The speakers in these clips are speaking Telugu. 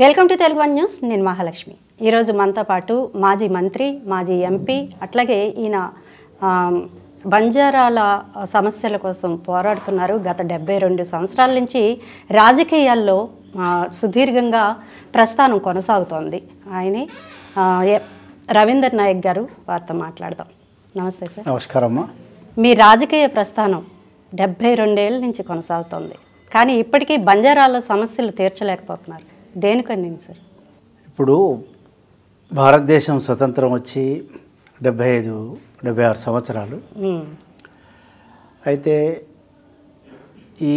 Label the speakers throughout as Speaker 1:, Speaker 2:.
Speaker 1: Welcome to Telugu one news. నేను మహాలక్ష్మి. ఈరోజు మనతో పాటు మాజీ మంత్రి, మాజీ ఎంపీ, అట్లాగే ఈయన బంజారాల సమస్యల కోసం పోరాడుతున్నారు. గత 72 సంవత్సరాల నుంచి రాజకీయాల్లో సుదీర్ఘంగా ప్రస్థానం కొనసాగుతోంది. ఆయనే రవీందర్ నాయక్ గారు. వారితో మాట్లాడదాం. నమస్తే సార్.
Speaker 2: నమస్కారం.
Speaker 1: మీ రాజకీయ ప్రస్థానం 72 ఏళ్ళ నుంచి కొనసాగుతోంది, కానీ ఇప్పటికీ బంజారాల సమస్యలు తీర్చలేకపోతున్నారు. దేనికని సార్?
Speaker 2: ఇప్పుడు భారతదేశం స్వతంత్రం వచ్చి 75-76 సంవత్సరాలు అయితే ఈ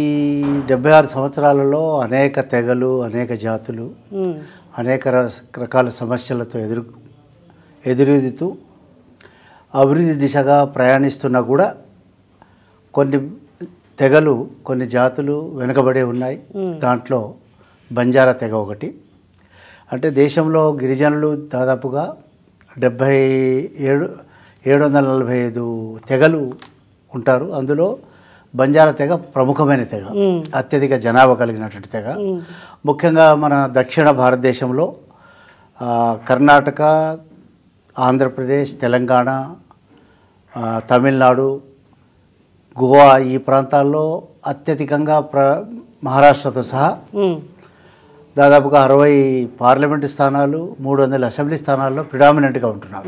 Speaker 2: 76 సంవత్సరాలలో అనేక తెగలు, అనేక జాతులు, అనేక రకాల సమస్యలతో ఎదురెదుతూ అభివృద్ధి దిశగా ప్రయాణిస్తున్నా కూడా కొన్ని తెగలు, కొన్ని జాతులు వెనుకబడే ఉన్నాయి. దాంట్లో బంజారా తెగ ఒకటి. అంటే దేశంలో గిరిజనులు దాదాపుగా 745 తెగలు ఉంటారు. అందులో బంజారా తెగ ప్రముఖమైన తెగ, అత్యధిక జనాభా కలిగినటువంటి తెగ. ముఖ్యంగా మన దక్షిణ భారతదేశంలో కర్ణాటక, ఆంధ్రప్రదేశ్, తెలంగాణ, తమిళనాడు, గోవా ఈ ప్రాంతాల్లో అత్యధికంగా మహారాష్ట్రతో సహా దాదాపుగా 60 పార్లమెంటు స్థానాలు, 300 అసెంబ్లీ స్థానాల్లో ప్రిడామినెంట్గా ఉంటున్నారు.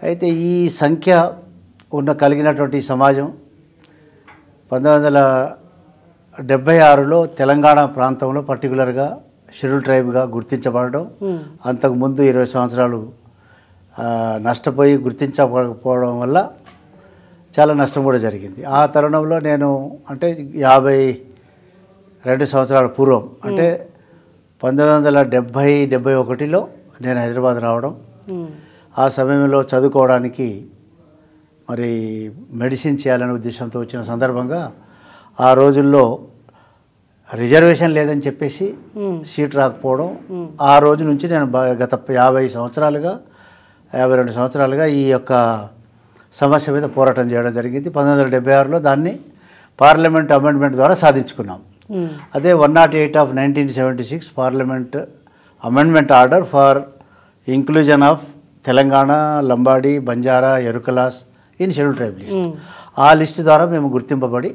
Speaker 2: అయితే ఈ సంఖ్య కలిగినటువంటి సమాజం 1976లో తెలంగాణ ప్రాంతంలో పర్టికులర్గా షెడ్యూల్ ట్రైబ్గా గుర్తించబడడం, అంతకుముందు 20 సంవత్సరాలు నష్టపోయి గుర్తించకపోవడం వల్ల చాలా నష్టం కూడా జరిగింది. ఆ తరుణంలో నేను అంటే 52 సంవత్సరాల పూర్వం, అంటే 1970-71లో నేను హైదరాబాద్ రావడం, ఆ సమయంలో చదువుకోవడానికి మరి మెడిసిన్ చేయాలనే ఉద్దేశంతో వచ్చిన సందర్భంగా ఆ రోజుల్లో రిజర్వేషన్ లేదని చెప్పేసి సీట్ రాకపోవడం, ఆ రోజు నుంచి నేను గత 52 సంవత్సరాలుగా ఈ యొక్క సమస్య మీద పోరాటం చేయడం జరిగింది. 1976లో దాన్ని పార్లమెంట్ అమెండ్మెంట్ ద్వారా సాధించుకున్నాం. అదే 108 of 1976 parliament amendment order for inclusion of Telangana, Lambadi, Banjara, Erukalas in schedule tribe list. ఆ లిస్టు ద్వారా మేము గుర్తింపబడి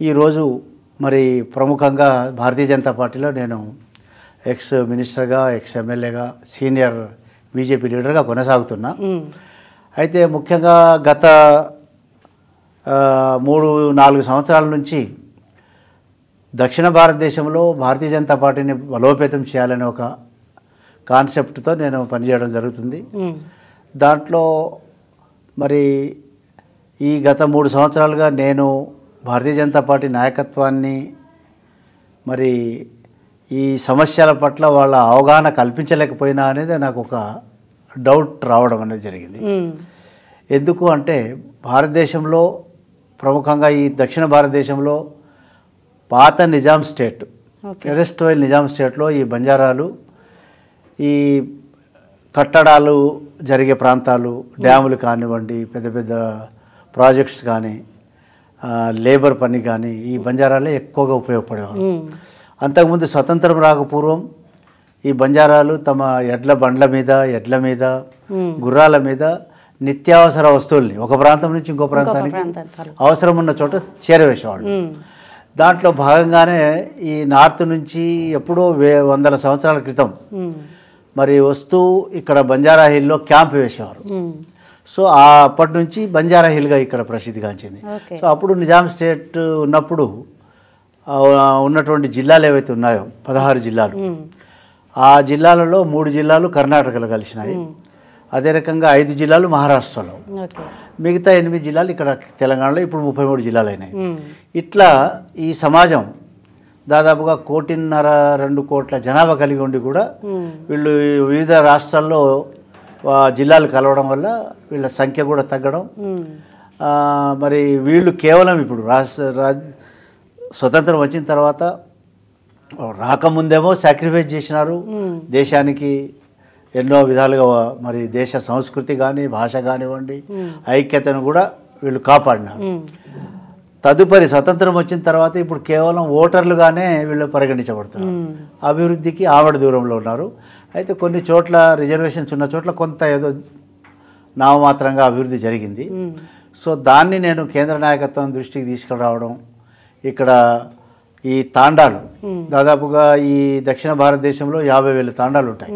Speaker 2: ఈరోజు మరి ప్రముఖంగా భారతీయ జనతా పార్టీలో నేను ఎక్స్ మినిస్టర్గా, ఎక్స్ ఎమ్మెల్యేగా, సీనియర్ బీజేపీ లీడర్గా కొనసాగుతున్నా. అయితే ముఖ్యంగా గత 3-4 సంవత్సరాల నుంచి దక్షిణ భారతదేశంలో భారతీయ జనతా పార్టీని బలోపేతం చేయాలనే ఒక కాన్సెప్ట్తో నేను పనిచేయడం జరుగుతుంది. దాంట్లో మరి ఈ గత 3 సంవత్సరాలుగా నేను భారతీయ జనతా పార్టీ నాయకత్వాన్ని మరి ఈ సమస్యల పట్ల వాళ్ళ అవగాహన కల్పించలేకపోయినా అనేది నాకు ఒక డౌట్ రావడం అనేది జరిగింది. ఎందుకు అంటే భారతదేశంలో ప్రముఖంగా ఈ దక్షిణ భారతదేశంలో పాత నిజాం స్టేట్, ఎరెస్ట్వైల్ నిజాం స్టేట్లో ఈ బంజారాలు, ఈ కట్టడాలు జరిగే ప్రాంతాలు, డ్యాములు కానివ్వండి, పెద్ద పెద్ద ప్రాజెక్ట్స్ కానీ, లేబర్ పని కానీ ఈ బంజారాలే ఎక్కువగా ఉపయోగపడేవారు. అంతకుముందు స్వతంత్రం రాకపూర్వం ఈ బంజారాలు తమ ఎడ్ల మీద, గుర్రాల మీద నిత్యావసర వస్తువుల్ని ఒక ప్రాంతం నుంచి ఇంకో ప్రాంతానికి అవసరం ఉన్న చోట చేరవేసేవాళ్ళు. దాంట్లో భాగంగానే ఈ నార్త్ నుంచి ఎప్పుడో 100 సంవత్సరాల క్రితం మరి వస్తూ ఇక్కడ బంజారా హిల్లో క్యాంప్ వేసేవారు. సో అప్పటి నుంచి బంజారా హిల్గా ఇక్కడ ప్రసిద్ధిగాంచింది. సో అప్పుడు నిజాం స్టేట్ ఉన్నప్పుడు ఉన్నటువంటి జిల్లాలు ఏవైతే ఉన్నాయో 16 జిల్లాలు, ఆ జిల్లాలలో 3 జిల్లాలు కర్ణాటకలో కలిసినాయి. అదే రకంగా 5 జిల్లాలు మహారాష్ట్రలో, మిగతా 8 జిల్లాలు ఇక్కడ తెలంగాణలో. ఇప్పుడు 33 జిల్లాలు అయినాయి. ఇట్లా ఈ సమాజం దాదాపుగా 1.5-2 కోట్ల జనాభా కలిగి ఉండి కూడా వీళ్ళు వివిధ రాష్ట్రాల్లో జిల్లాలు కలవడం వల్ల వీళ్ళ సంఖ్య కూడా తగ్గడం. మరి వీళ్ళు కేవలం ఇప్పుడు స్వతంత్రం వచ్చిన తర్వాత రాకముందేమో సాక్రిఫైస్ చేసినారు దేశానికి, ఎన్నో విధాలుగా మరి దేశ సంస్కృతి కానీ, భాష కానివ్వండి, ఐక్యతను కూడా వీళ్ళు కాపాడినారు. తదుపరి స్వతంత్రం వచ్చిన తర్వాత ఇప్పుడు కేవలం ఓటర్లుగానే వీళ్ళు పరిగణించబడుతున్నారు. అభివృద్ధికి ఆవిడ దూరంలో ఉన్నారు. అయితే కొన్ని చోట్ల రిజర్వేషన్స్ ఉన్న చోట్ల కొంత ఏదో నామమాత్రంగా అభివృద్ధి జరిగింది. సో దాన్ని నేను కేంద్ర నాయకత్వం దృష్టికి తీసుకురావడం, ఇక్కడ ఈ తాండాలు దాదాపుగా ఈ దక్షిణ భారతదేశంలో 50,000 తాండాలు ఉంటాయి.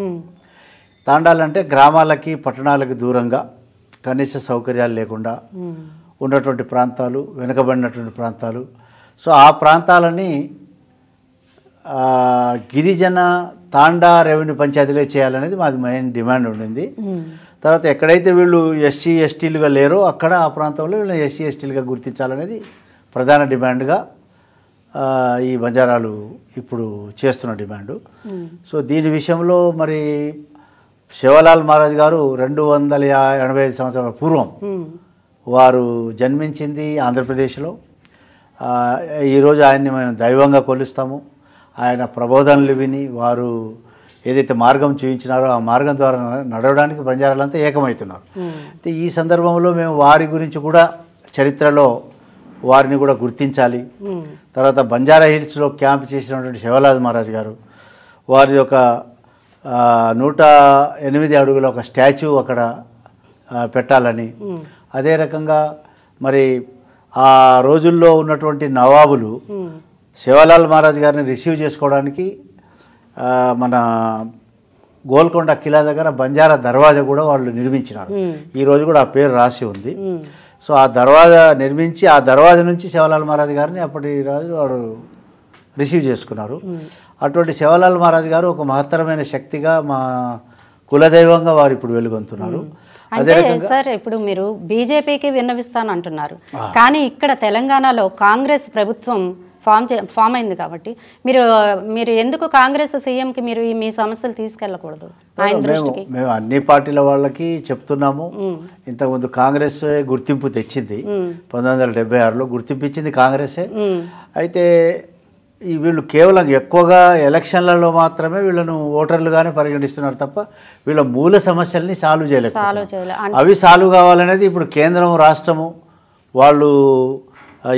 Speaker 2: తాండాలు అంటే గ్రామాలకి పట్టణాలకు దూరంగా కనీస సౌకర్యాలు లేకుండా ఉన్నటువంటి ప్రాంతాలు, వెనుకబడినటువంటి ప్రాంతాలు. సో ఆ ప్రాంతాలని గిరిజన తాండా రెవెన్యూ పంచాయతీలో చేయాలనేది మాది మెయిన్ డిమాండ్ ఉండింది. తర్వాత ఎక్కడైతే వీళ్ళు ఎస్సీ ఎస్టీలుగా లేరో అక్కడ ఆ ప్రాంతంలో వీళ్ళని ఎస్సీ ఎస్టీలుగా గుర్తించాలనేది ప్రధాన డిమాండ్గా ఈ బంజారాలు ఇప్పుడు చేస్తున్న డిమాండు. సో దీని విషయంలో మరి శివలాల్ మహారాజ్ గారు 285 సంవత్సరాల పూర్వం వారు జన్మించింది ఆంధ్రప్రదేశ్లో. ఈరోజు ఆయన్ని మేము దైవంగా కొలుస్తాము. ఆయన ప్రబోధనలు విని వారు ఏదైతే మార్గం చూపించినారో ఆ మార్గం ద్వారా నడవడానికి బంజారాలంతా ఏకమవుతున్నారు. అయితే ఈ సందర్భంలో మేము వారి గురించి కూడా చరిత్రలో వారిని కూడా గుర్తించాలి. తర్వాత బంజారా హిల్స్లో క్యాంప్ చేసినటువంటి శివలాల్ మహారాజ్ గారు వారి ఒక 108 అడుగుల ఒక స్టాచ్యూ అక్కడ పెట్టాలని, అదే రకంగా మరి ఆ రోజుల్లో ఉన్నటువంటి నవాబులు శివలాల్ మహారాజ్ గారిని రిసీవ్ చేసుకోవడానికి మన గోల్కొండ కిలా దగ్గర బంజారా దర్వాజా కూడా వాళ్ళు నిర్మించినారు. ఈరోజు కూడా ఆ పేరు రాసి ఉంది. సో ఆ దర్వాజా నిర్మించి ఆ దర్వాజా నుంచి శివలాల్ మహారాజ్ గారిని అప్పటి రాజు వారు రిసీవ్ చేసుకున్నారు. అటువంటి శివలాల్ మహారాజ్ గారు ఒక మహత్తరమైన శక్తిగా మా కులదైవంగా వారు ఇప్పుడు వెలుగొందుతున్నారు.
Speaker 1: అంటే సార్ ఇప్పుడు మీరు బీజేపీకి విన్నవిస్తాను అంటున్నారు, కానీ ఇక్కడ తెలంగాణలో కాంగ్రెస్ ప్రభుత్వం ఫామ్ అయింది కాబట్టి మీరు ఎందుకు కాంగ్రెస్ సీఎంకి మీరు మీ సమస్యలు తీసుకెళ్ళకూడదు ఆయన దృష్టికి?
Speaker 2: మేము అన్ని పార్టీల వాళ్ళకి చెప్తున్నాము. ఇంతకుముందు కాంగ్రెస్ గుర్తింపు తెచ్చింది, 1976లో గుర్తింపు ఇచ్చింది కాంగ్రెసే. అయితే వీళ్ళు కేవలం ఎక్కువగా ఎలక్షన్లలో మాత్రమే వీళ్ళను ఓటర్లుగానే పరిగణిస్తున్నారు తప్ప వీళ్ళ మూల సమస్యల్ని సాల్వ్ చేయలేకపోతున్నారు. అవి సాల్వ్ కావాలనేది ఇప్పుడు కేంద్రం రాష్ట్రము వాళ్ళు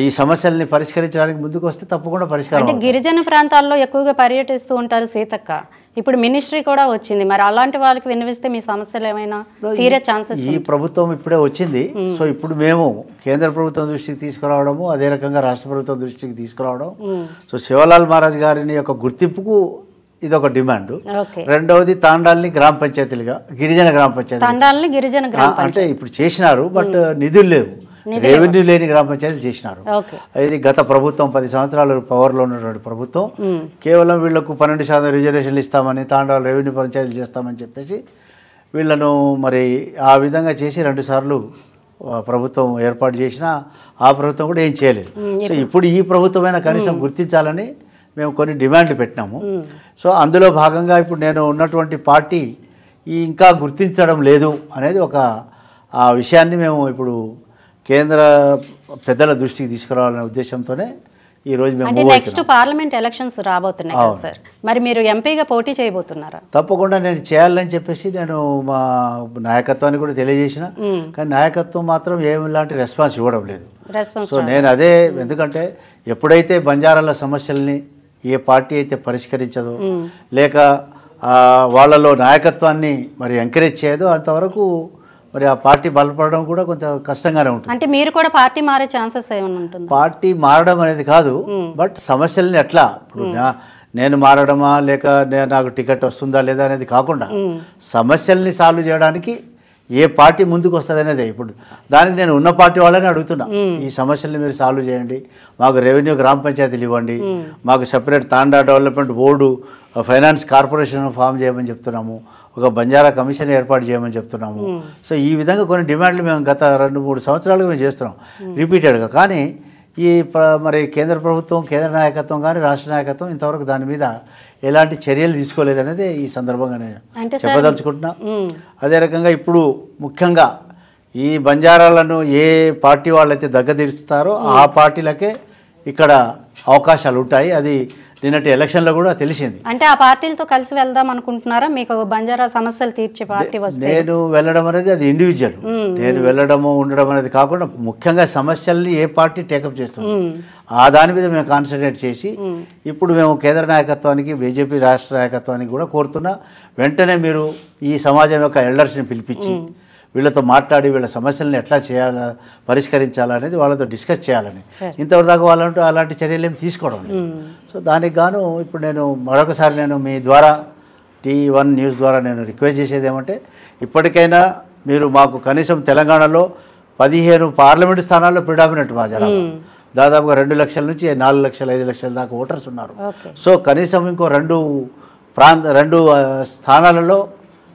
Speaker 2: ఈ సమస్యల్ని పరిష్కరించడానికి ముందుకు వస్తే తప్పకుండా పరిష్కారం.
Speaker 1: అంటే గిరిజన ప్రాంతాల్లో ఎక్కువగా పర్యటిస్తూ ఉంటారు సీతక్క, ఇప్పుడు మినిస్ట్రీ కూడా వచ్చింది, మరి అలాంటి వాళ్ళకి విన్నవిస్తే మీ సమస్యలు ఏమైనా తీరే ఛాన్సెస్?
Speaker 2: ఈ ప్రభుత్వం ఇప్పుడే వచ్చింది. సో ఇప్పుడు మేము కేంద్ర ప్రభుత్వం దృష్టికి తీసుకురావడము, అదే రకంగా రాష్ట్ర ప్రభుత్వం దృష్టికి తీసుకురావడం. సో శివలాల్ మహారాజ్ గారిని యొక్క గుర్తింపుకు ఇదొక డిమాండ్. రెండవది తాండాల్ని గ్రామ పంచాయతీలుగా గిరిజన గ్రామ పంచాయతీ అంటే ఇప్పుడు చేసినారు, బట్ నిధులు లేవు, రెవెన్యూ లేని గ్రామ పంచాయతీలు చేసినారు. ఇది గత ప్రభుత్వం 10 సంవత్సరాలు పవర్లో ఉన్నటువంటి ప్రభుత్వం కేవలం వీళ్లకు 12% రిజర్వేషన్లు ఇస్తామని, తాండాలు రెవెన్యూ పంచాయతీలు చేస్తామని చెప్పేసి వీళ్ళను మరి ఆ విధంగా చేసి 2 సార్లు ప్రభుత్వం ఏర్పాటు చేసినా ఆ ప్రభుత్వం కూడా ఏం చేయలేదు. సో ఇప్పుడు ఈ ప్రభుత్వమైనా కనీసం గుర్తించాలని మేము కొన్ని డిమాండ్లు పెట్టినాము. సో అందులో భాగంగా ఇప్పుడు నేను ఉన్నటువంటి పార్టీ ఇంకా గుర్తించడం లేదు అనేది ఒక ఆ విషయాన్ని మేము ఇప్పుడు కేంద్ర పెద్దల దృష్టికి తీసుకురావాలనే ఉద్దేశంతోనే ఈరోజు మేము
Speaker 1: నెక్స్ట్ పార్లమెంట్ ఎలక్షన్స్ రాబోతున్నాయి కదా సార్, మరి మీరు ఎంపీగా పోటీ చేయబోతున్నారా?
Speaker 2: తప్పకుండా నేను చేయాలని చెప్పేసి నేను మా నాయకత్వాన్ని కూడా తెలియజేసిన, కానీ నాయకత్వం మాత్రం ఏమిలాంటి రెస్పాన్స్ ఇవ్వడం లేదు. సో నేను అదే, ఎందుకంటే ఎప్పుడైతే బంజారాల సమస్యల్ని ఏ పార్టీ అయితే పరిష్కరించదో లేక వాళ్ళలో నాయకత్వాన్ని మరి ఎంకరేజ్ చేయదో అంతవరకు మరి ఆ పార్టీ బలపడడం కూడా కొంచెం కష్టంగానే ఉంటుంది.
Speaker 1: అంటే మీరు కూడా పార్టీ మారే ఛాన్సెస్ ఏమైనా ఉంటుంది?
Speaker 2: పార్టీ మారడం అనేది కాదు, బట్ సమస్యల్ని ఎట్లా ఇప్పుడు నేను మారడమా లేక నాకు టికెట్ వస్తుందా లేదా అనేది కాకుండా సమస్యల్ని సాల్వ్ చేయడానికి ఏ పార్టీ ముందుకు వస్తుంది అనేది ఇప్పుడు దానికి నేను ఉన్న పార్టీ వాళ్ళని అడుగుతున్నా, ఈ సమస్యల్ని మీరు సాల్వ్ చేయండి, మాకు రెవెన్యూ గ్రామ పంచాయతీలు ఇవ్వండి, మాకు separate Thanda development board finance corporation form చేయమని చెప్తున్నాము, ఒక బంజారా కమిషన్ ఏర్పాటు చేయమని చెప్తున్నాము. సో ఈ విధంగా కొన్ని డిమాండ్లు మేము గత 2-3 సంవత్సరాలుగా మేము చేస్తున్నాం రిపీటెడ్గా. కానీ ఈ మరి కేంద్ర ప్రభుత్వం, కేంద్ర నాయకత్వం కానీ రాష్ట్ర నాయకత్వం ఇంతవరకు దాని మీద ఎలాంటి చర్యలు తీసుకోలేదనేది ఈ సందర్భంగా నేను చెప్పదలుచుకుంటున్నా. అదే రకంగా ఇప్పుడు ముఖ్యంగా ఈ బంజారాలను ఏ పార్టీ వాళ్ళైతే దగ్గర తీరుస్తారో ఆ పార్టీలకే ఇక్కడ అవకాశాలు ఉంటాయి. అది నిన్నటి ఎలక్షన్లో కూడా తెలిసింది.
Speaker 1: అంటే ఆ పార్టీలతో కలిసి వెళ్దాం అనుకుంటున్నారా? మీకు బంజారా సమస్యలు తీర్చే పార్టీ వస్తే?
Speaker 2: నేను వెళ్ళడం అనేది అది ఇండివిజువల్. నేను వెళ్ళడము ఉండడం అనేది కాకుండా ముఖ్యంగా సమస్యల్ని ఏ పార్టీ టేకప్ చేస్తుంది ఆ దాని మీద మేము కాన్సన్ట్రేట్ చేసి ఇప్పుడు మేము కేంద్ర నాయకత్వానికి బీజేపీ రాష్ట్ర నాయకత్వానికి కూడా కోరుతున్నా, వెంటనే మీరు ఈ సమాజం యొక్క ఎల్డర్స్ని పిలిపించి వీళ్ళతో మాట్లాడి వీళ్ళ సమస్యలను ఎట్లా చేయాలా పరిష్కరించాలనేది వాళ్ళతో డిస్కస్ చేయాలని. ఇంతవరకు వాళ్ళంటూ అలాంటి చర్యలు ఏమి తీసుకోవడం లేదు. సో దానికి గాను ఇప్పుడు నేను మరొకసారి నేను మీ ద్వారా T1 న్యూస్ ద్వారా నేను రిక్వెస్ట్ చేసేది ఏమంటే, ఇప్పటికైనా మీరు మాకు కనీసం తెలంగాణలో 15 పార్లమెంటు స్థానాల్లో ప్రిడామినెంట్ మా జనాభా దాదాపుగా 2 లక్షల నుంచి 4 లక్షల 5 లక్షల దాకా ఓటర్స్ ఉన్నారు. సో కనీసం ఇంకో 2 స్థానాలలో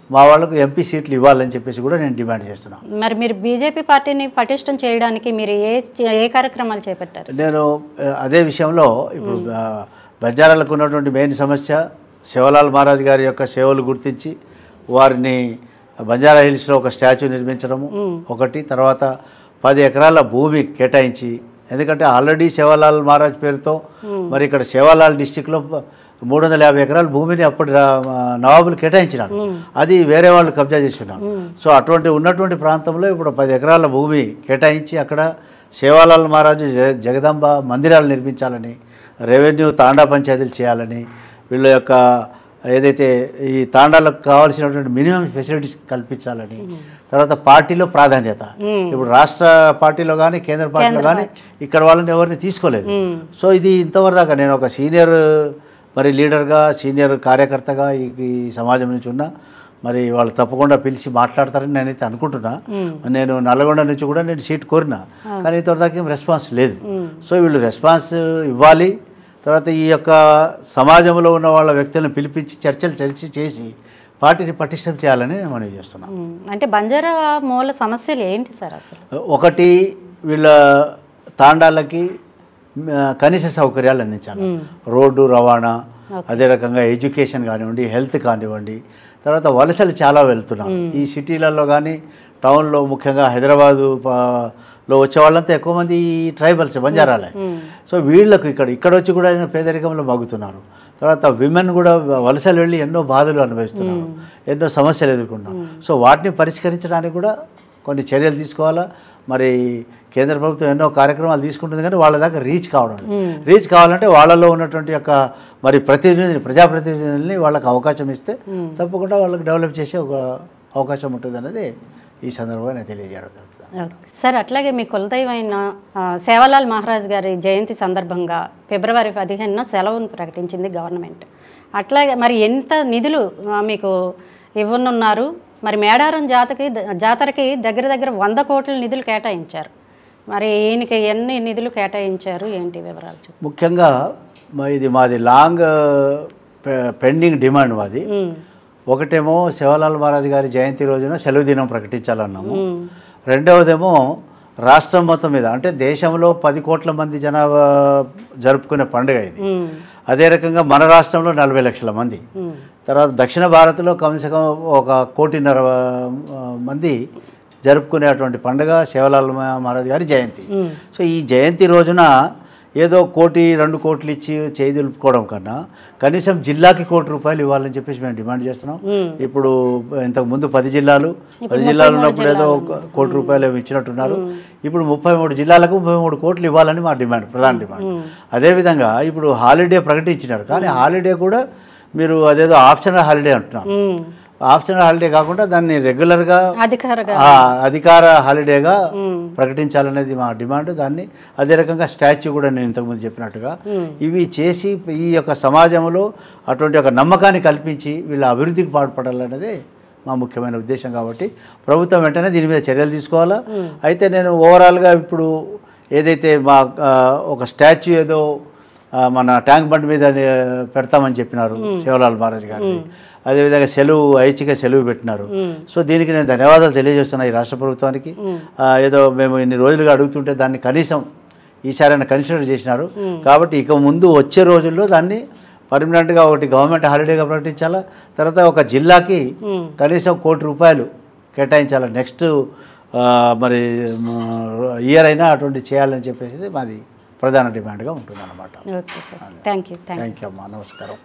Speaker 2: మా వాళ్ళకు ఎంపీ సీట్లు ఇవ్వాలని చెప్పేసి కూడా నేను డిమాండ్ చేస్తున్నాను.
Speaker 1: మరి మీరు బీజేపీ పార్టీని పటిష్టం చేయడానికి మీరు ఏ కార్యక్రమాలు చేపట్టారు?
Speaker 2: నేను అదే విషయంలో ఇప్పుడు బంజారాలకు ఉన్నటువంటి మెయిన్ సమస్య శివలాల్ మహారాజ్ గారి యొక్క సేవలు గుర్తించి వారిని బంజారా హిల్స్లో ఒక స్టాచ్యూ నిర్మించడము ఒకటి, తర్వాత 10 ఎకరాల భూమి కేటాయించి, ఎందుకంటే ఆల్రెడీ శివలాల్ మహారాజ్ పేరుతో మరి ఇక్కడ శివలాల్ డిస్టిక్లో 350 ఎకరాల భూమిని అప్పటి నవాబులు కేటాయించినారు, అది వేరే వాళ్ళు కబ్జా చేస్తున్నారు. సో అటువంటి ఉన్నటువంటి ప్రాంతంలో ఇప్పుడు 10 ఎకరాల భూమి కేటాయించి అక్కడ శివలాల్ మహారాజు జగదంబ మందిరాలు నిర్మించాలని, రెవెన్యూ తాండా పంచాయతీలు చేయాలని, వీళ్ళ యొక్క ఏదైతే ఈ తాండాలకు కావాల్సినటువంటి మినిమం ఫెసిలిటీస్ కల్పించాలని, తర్వాత పార్టీలో ప్రాధాన్యత ఇప్పుడు రాష్ట్ర పార్టీలో కానీ కేంద్ర పార్టీలో కానీ ఇక్కడ వాళ్ళని ఎవరిని తీసుకోలేదు. సో ఇది ఇంతవరకు దాకా నేను ఒక సీనియర్ మరి లీడర్గా సీనియర్ కార్యకర్తగా ఈ సమాజం నుంచి ఉన్నా, మరి వాళ్ళు తప్పకుండా పిలిచి మాట్లాడతారని నేనైతే అనుకుంటున్నా. నేను నల్లగొండ నుంచి కూడా నేను సీట్ కోరినా, కానీ ఇంతవరకు ఏం రెస్పాన్స్ లేదు. సో వీళ్ళు రెస్పాన్స్ ఇవ్వాలి. తర్వాత ఈ యొక్క సమాజంలో ఉన్న వాళ్ళ వ్యక్తులను పిలిపించి చర్చలు చేసి పార్టీని పటిష్టం చేయాలని మనం చేస్తున్నాం.
Speaker 1: అంటే బంజారా మూల సమస్యలు ఏంటి సార్ అసలు?
Speaker 2: ఒకటి, వీళ్ళ తాండాలకి కనీస సౌకర్యాలు అందించాలి, రోడ్డు రవాణా, అదే రకంగా ఎడ్యుకేషన్ కానివ్వండి, హెల్త్ కానివ్వండి. తర్వాత వలసలు చాలా వెళ్తున్నాం ఈ సిటీలలో కానీ టౌన్లో, ముఖ్యంగా హైదరాబాదులో వచ్చే వాళ్ళంతా ఎక్కువ మంది ఈ ట్రైబల్స్ బంజారాలే. సో వీళ్ళకు ఇక్కడ వచ్చి కూడా పేదరికంలో మగ్గుతున్నారు. తర్వాత విమెన్ కూడా వలసలు వెళ్ళి ఎన్నో బాధలు అనుభవిస్తున్నారు, ఎన్నో సమస్యలు ఎదుర్కొంటున్నారు. సో వాటిని పరిష్కరించడానికి కూడా కొన్ని చర్యలు తీసుకోవాలా. మరి కేంద్ర ప్రభుత్వం ఎన్నో కార్యక్రమాలు తీసుకుంటుంది, కానీ వాళ్ళ దాకా రీచ్ కావాలంటే వాళ్ళలో ఉన్నటువంటి యొక్క మరి ప్రజాప్రతినిధుల్ని వాళ్ళకి అవకాశం ఇస్తే తప్పకుండా వాళ్ళకి డెవలప్ చేసే ఒక అవకాశం ఉంటుంది అనేది ఈ సందర్భంగా నేను తెలియజేయడం జరుగుతుంది.
Speaker 1: సార్, అట్లాగే మీ కులదైవమైన సేవాలాల్ మహారాజ్ గారి జయంతి సందర్భంగా ఫిబ్రవరి 15న సెలవును ప్రకటించింది గవర్నమెంట్. అట్లాగే మరి ఎంత నిధులు మీకు ఇవ్వనున్నారు? మరి మేడారం జాతరకి దగ్గర 100 కోట్ల నిధులు కేటాయించారు. మరి ఈయనకి ఎన్ని నిధులు కేటాయించారు, ఏంటి వివరాలు?
Speaker 2: ముఖ్యంగా ఇది మాది లాంగ్ పెండింగ్ డిమాండ్ మాది. ఒకటేమో శివలాల్ మహారాజ్ గారి జయంతి రోజున సెలవు దినం ప్రకటించాలన్నాము. రెండవదేమో రాష్ట్రం మొత్తం మీద, అంటే దేశంలో 10 కోట్ల మంది జనాభా జరుపుకునే పండుగ ఇది. అదే రకంగా మన రాష్ట్రంలో 40 లక్షల మంది, తర్వాత దక్షిణ భారత్లో కనీసం 1.5 కోటి మంది జరుపుకునేటువంటి పండుగ శివలాల్ మహారాజ్ గారి జయంతి. సో ఈ జయంతి రోజున ఏదో 1 కోటి 2 కోట్లు ఇచ్చి చేయి దులుపుకోవడం కన్నా కనీసం జిల్లాకి 1 కోటి రూపాయలు ఇవ్వాలని చెప్పేసి మేము డిమాండ్ చేస్తున్నాం. ఇప్పుడు ఇంతకుముందు 10 జిల్లాలు ఉన్నప్పుడు ఏదో 1 కోటి రూపాయలు ఇచ్చినట్టున్నారు. ఇప్పుడు 33 జిల్లాలకు 33 కోట్లు ఇవ్వాలని మా డిమాండ్, ప్రధాన డిమాండ్. అదేవిధంగా ఇప్పుడు హాలిడే ప్రకటించినారు, కానీ హాలిడే కూడా మీరు అదేదో ఆప్షనల్ హాలిడే అంటున్నారు. ఆప్షనల్ హాలిడే కాకుండా దాన్ని రెగ్యులర్గా అధికార హాలిడేగా ప్రకటించాలనేది మా డిమాండ్. దాన్ని అదే రకంగా స్టాచ్యూ కూడా నేను ఇంతకుముందు చెప్పినట్టుగా ఇవి చేసి ఈ యొక్క సమాజంలో అటువంటి ఒక నమ్మకాన్ని కల్పించి వీళ్ళ అభివృద్ధికి పాటుపడాలనేది మా ముఖ్యమైన ఉద్దేశం. కాబట్టి ప్రభుత్వం వెంటనే దీని మీద చర్యలు తీసుకోవాలా. అయితే నేను ఓవరాల్గా ఇప్పుడు ఏదైతే మా ఒక స్టాచ్యూ ఏదో మన ట్యాంక్ బండ్ మీద పెడతామని చెప్పినారు శివలాల్ మహారాజ్ గారిని, అదేవిధంగా ఐచ్ఛిక సెలవు పెట్టినారు. సో దీనికి నేను ధన్యవాదాలు తెలియజేస్తున్నా ఈ రాష్ట్ర ప్రభుత్వానికి. ఏదో మేము ఇన్ని రోజులుగా అడుగుతుంటే దాన్ని కనీసం ఈసారైనా కన్సిడర్ చేసినారు. కాబట్టి ఇక ముందు వచ్చే రోజుల్లో దాన్ని పర్మనెంట్గా ఒకటి గవర్నమెంట్ హాలిడేగా ప్రకటించాలా. తర్వాత ఒక జిల్లాకి కనీసం 1 కోటి రూపాయలు కేటాయించాలా. నెక్స్ట్ మరి ఇయర్ అయినా అటువంటి చేయాలని చెప్పేసి మాది ప్రధాన డిమాండ్గా ఉంటుందన్నమాట.
Speaker 1: Okay sir, thank you.
Speaker 2: Thank you అమ్మా, నమస్కారం.